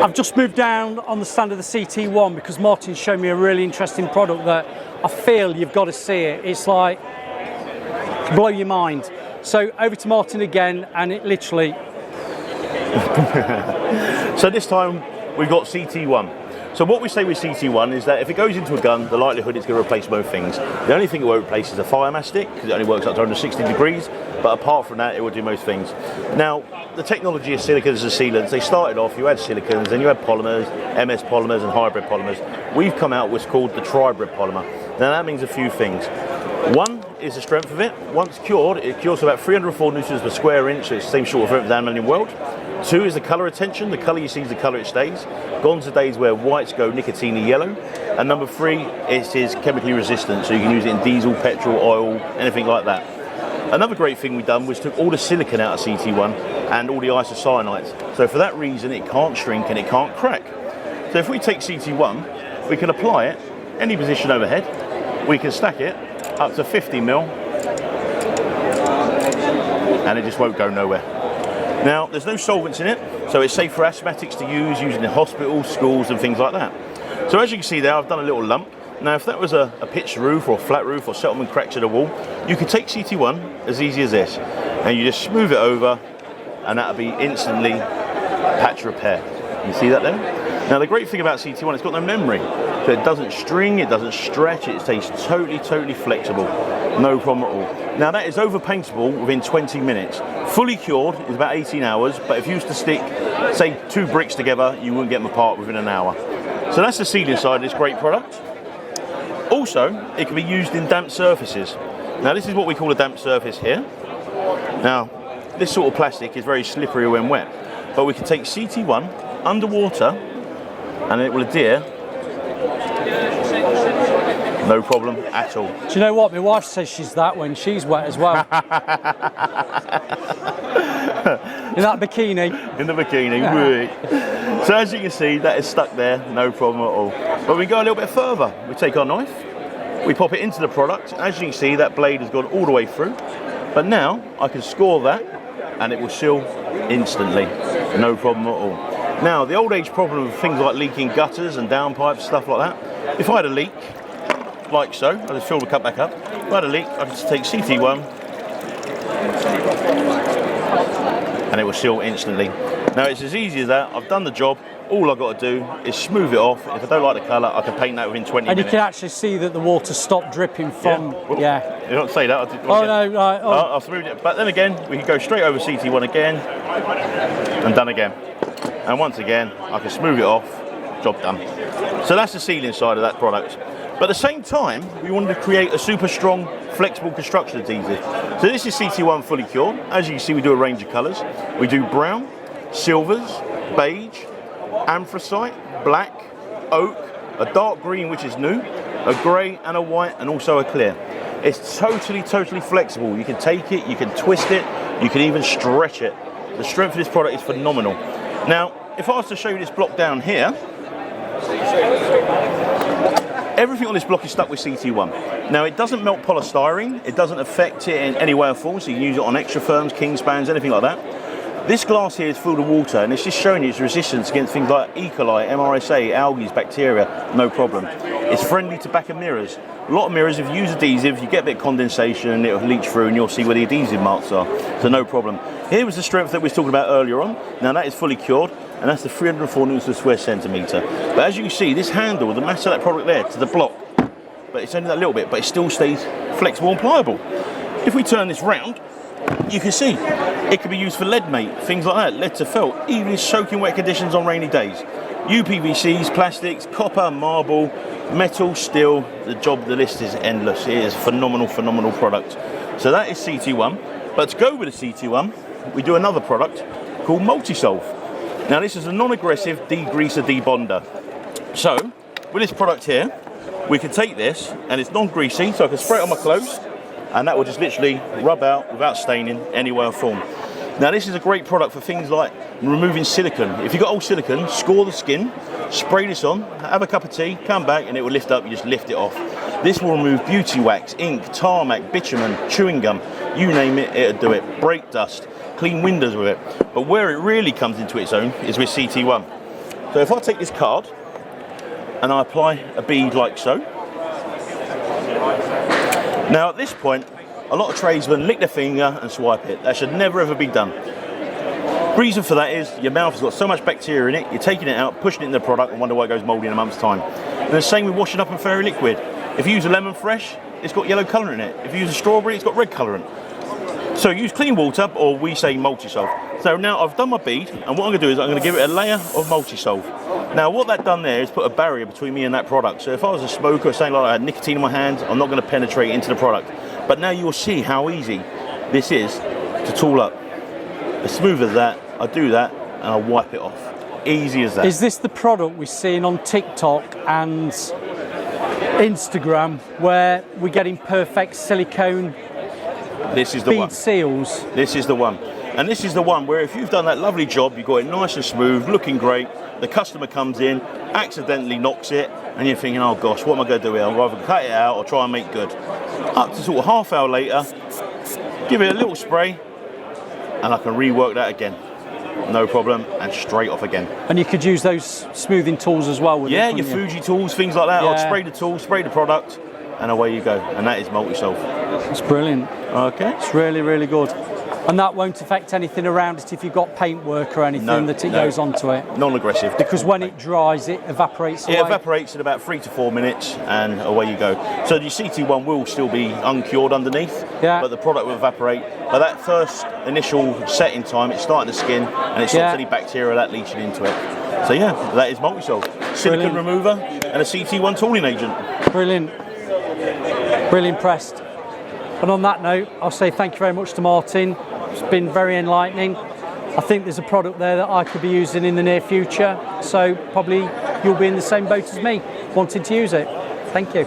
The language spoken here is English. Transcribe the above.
I've just moved down on the stand of the CT1 because Martin showed me a really interesting product that I feel you've got to see it. It's like, blow your mind. So over to Martin again, and it literally... So this time we've got CT1. So what we say with CT1 is that if it goes into a gun, the likelihood it's going to replace most things. The only thing it won't replace is a fire mastic, because it only works up to 160 degrees, but apart from that it will do most things. Now, the technology of silicones and sealants, they started off, you had silicones, then you had polymers, MS polymers and hybrid polymers. We've come out with what's called the tribrid polymer. Now that means a few things. One is the strength of it. Once cured, it cures to about 304 newtons per square inch, so it's the same sort of strength as the aluminium weld. Two is the colour retention. The colour you see is the colour it stays. Gone to days where whites go nicotine yellow. And number three, it is chemically resistant, so you can use it in diesel, petrol, oil, anything like that. Another great thing we've done was took all the silicon out of CT1 and all the isocyanides. So for that reason, it can't shrink and it can't crack. So if we take CT1, we can apply it any position overhead. We can stack it up to 50 mil, and it just won't go nowhere. Now, there's no solvents in it, so it's safe for asthmatics to use, using in hospitals, schools and things like that. So as you can see there, I've done a little lump. Now, if that was a pitched roof or a flat roof or settlement cracks in the wall, you could take CT1 as easy as this, and you just smooth it over, and that'll be instantly patch repair. You see that there? Now, the great thing about CT1, it's got no memory. So it doesn't string, it doesn't stretch, it stays totally flexible. No problem at all. Now, that is overpaintable within 20 minutes. Fully cured is about 18 hours, but if you used to stick, say, 2 bricks together, you wouldn't get them apart within an hour. So that's the sealing side of this great product. Also, it can be used in damp surfaces. Now, this is what we call a damp surface here. Now, this sort of plastic is very slippery when wet, but we can take CT1 underwater and it will adhere, no problem at all. Do you know what? My wife says she's that when she's wet as well. In that bikini. In the bikini, yeah. So as you can see, that is stuck there, no problem at all. But we go a little bit further. We take our knife, we pop it into the product. As you can see, that blade has gone all the way through. But now I can score that and it will seal instantly, no problem at all. Now, the old age problem with things like leaking gutters and downpipes, stuff like that, if I had a leak, like so, I'll just fill the cup back up. If I had a leak, I can just take CT1 and it will seal instantly. Now, it's as easy as that. I've done the job. All I've got to do is smooth it off. If I don't like the colour, I can paint that within 20 minutes. And you can actually see that the water stopped dripping from... Yeah. You don't say that. Oh, no, right. Oh. I'll smooth it. But then again, we can go straight over CT1 again and done again. And once again, I can smooth it off, job done. So that's the sealing side of that product. But at the same time, we wanted to create a super strong, flexible construction adhesive. So this is CT1 fully cured. As you can see, we do a range of colours. We do brown, silvers, beige, anthracite, black, oak, a dark green, which is new, a grey and a white, and also a clear. It's totally flexible. You can take it, you can twist it, you can even stretch it. The strength of this product is phenomenal. Now, if I was to show you this block down here, everything on this block is stuck with CT1. Now, it doesn't melt polystyrene, it doesn't affect it in any way or form, so you can use it on extra firms, Kingspans, anything like that. This glass here is filled with water, and it's just showing you its resistance against things like E. coli, MRSA, algae, bacteria, no problem. It's friendly to back of mirrors. A lot of mirrors, if you use adhesive, you get a bit of condensation, it'll leach through, and you'll see where the adhesive marks are, so no problem. Here was the strength that we were talking about earlier on. Now, that is fully cured, and that's the 304 newtons per square centimetre. But as you can see, this handle, the mass of that product there to the block, but it's only that little bit, but it still stays flexible and pliable. If we turn this round, you can see it can be used for lead mate, things like that, lead to felt, even in soaking wet conditions on rainy days. UPVCs, plastics, copper, marble, metal, steel, the list is endless. It is a phenomenal product. So that is CT1. But to go with the CT1, we do another product called MultiSolve. Now, this is a non-aggressive degreaser debonder. So with this product here, we can take this, and it's non-greasy, so I can spray it on my clothes, and that will just literally rub out without staining any way or form. Now, this is a great product for things like removing silicone. If you've got old silicone, score the skin, spray this on, have a cup of tea, come back, and it will lift up. You just lift it off. This will remove beauty wax, ink, tarmac, bitumen, chewing gum, you name it, it'll do it. Brake dust, clean windows with it. But where it really comes into its own is with CT1. So if I take this card and I apply a bead like so. Now at this point, a lot of tradesmen lick their finger and swipe it. That should never ever be done. Reason for that is your mouth has got so much bacteria in it, you're taking it out, pushing it in the product and wonder why it goes mouldy in a month's time. And the same with washing up a fairy liquid. If you use a lemon fresh, it's got yellow colour in it. If you use a strawberry, it's got red colour in it. So use clean water, or we say MultiSolve. So now I've done my bead, and what I'm going to do is I'm going to give it a layer of MultiSolve. Now what that done there is put a barrier between me and that product. So if I was a smoker or something like that, I had nicotine in my hands, I'm not going to penetrate into the product. But now you'll see how easy this is to tool up. As smooth as that, I do that and I wipe it off. Easy as that. Is this the product we're seeing on TikTok and Instagram where we're getting perfect silicone this is the bead one. seals? This is the one. And this is the one where if you've done that lovely job, you've got it nice and smooth, looking great, the customer comes in, accidentally knocks it, and you're thinking, oh gosh, what am I going to do here? I'll either cut it out or try and make good. Up to sort of half hour later, give it a little spray, and I can rework that again. No problem, and straight off again. And you could use those smoothing tools as well with yeah, it, your you? Fuji tools, things like that. Yeah. I'll spray the tool, spray the product, and away you go. And that is MultiSolve. It's brilliant. Okay. It's really, really good. And that won't affect anything around it if you've got paintwork or anything that it goes onto it? Non-aggressive. Because when it dries, it evaporates away? It evaporates in about 3 to 4 minutes, and away you go. So your CT1 will still be uncured underneath, but the product will evaporate. But that first initial setting time, it's starting to skin, and it stops any bacteria that leaching into it. So yeah, that is MultiSolve. Silicone remover and a CT1 tooling agent. Brilliant. Really impressed. And on that note, I'll say thank you very much to Martin. It's been very enlightening. I think there's a product there that I could be using in the near future. So probably you'll be in the same boat as me, wanting to use it. Thank you.